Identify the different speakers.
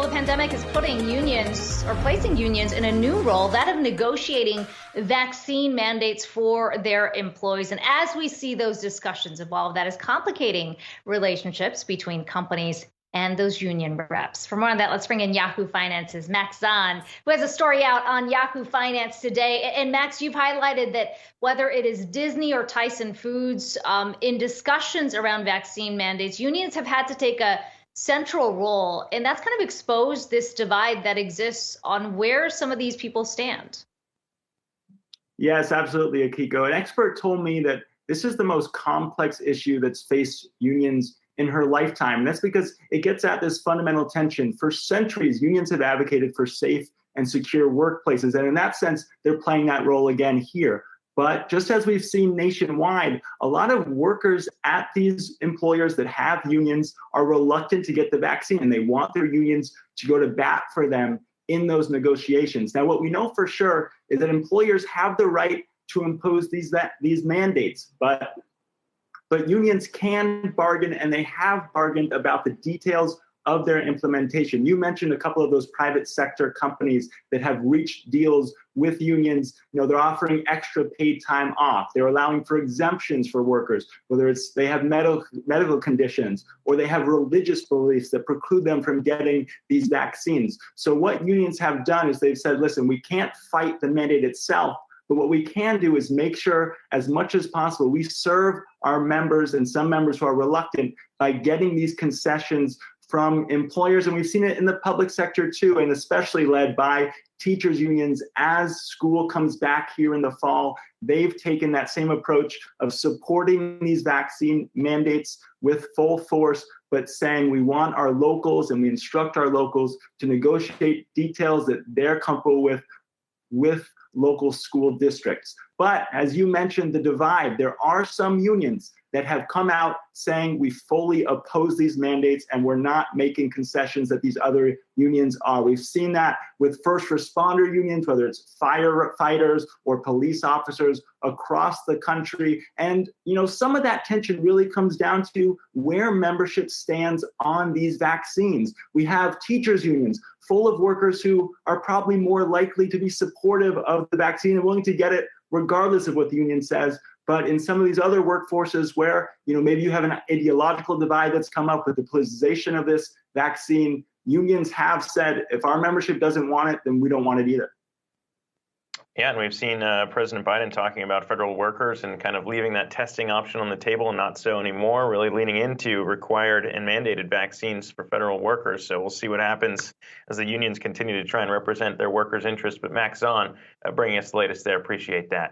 Speaker 1: the pandemic is putting unions or placing unions in a new role, that of negotiating vaccine mandates for their employees. And as we see those discussions evolve, that is complicating relationships between companies and those union reps. For more on that, let's bring in Yahoo Finance's Max Zahn, who has a story out on Yahoo Finance today. And Max, you've highlighted that whether it is Disney or Tyson Foods, in discussions around vaccine mandates, unions have had to take a central role, and that's kind of exposed this divide that exists on where some of these people stand.
Speaker 2: Yes, absolutely, Akiko. An expert told me that this is the most complex issue that's faced unions in her lifetime. And that's because it gets at this fundamental tension. For centuries, unions have advocated for safe and secure workplaces. And in that sense, they're playing that role again here. But just as we've seen nationwide, a lot of workers at these employers that have unions are reluctant to get the vaccine, and they want their unions to go to bat for them in those negotiations. Now, what we know for sure is that employers have the right to impose these mandates, but unions can bargain, and they have bargained about the details of their implementation. You mentioned a couple of those private sector companies that have reached deals with unions. You know, they're offering extra paid time off. They're allowing for exemptions for workers, whether it's they have medical conditions or they have religious beliefs that preclude them from getting these vaccines. So what unions have done is they've said, listen, we can't fight the mandate itself, but what we can do is make sure as much as possible we serve our members and some members who are reluctant by getting these concessions from employers. And we've seen it in the public sector too, and especially led by teachers unions. As school comes back here in the fall, they've taken that same approach of supporting these vaccine mandates with full force, but saying we want our locals and we instruct our locals to negotiate details that they're comfortable with local school districts. But as you mentioned, the divide, there are some unions that have come out saying we fully oppose these mandates and we're not making concessions that these other unions are. We've seen that with first responder unions, whether it's firefighters or police officers across the country. And, you know, some of that tension really comes down to where membership stands on these vaccines. We have teachers unions full of workers who are probably more likely to be supportive of the vaccine and willing to get it regardless of what the union says. But in some of these other workforces where, you know, maybe you have an ideological divide that's come up with the politicization of this vaccine, unions have said, if our membership doesn't want it, then we don't want it either.
Speaker 3: Yeah, and we've seen President Biden talking about federal workers and kind of leaving that testing option on the table and not so anymore, really leaning into required and mandated vaccines for federal workers. So we'll see what happens as the unions continue to try and represent their workers' interests. But Max Zahn, bringing us the latest there. Appreciate that.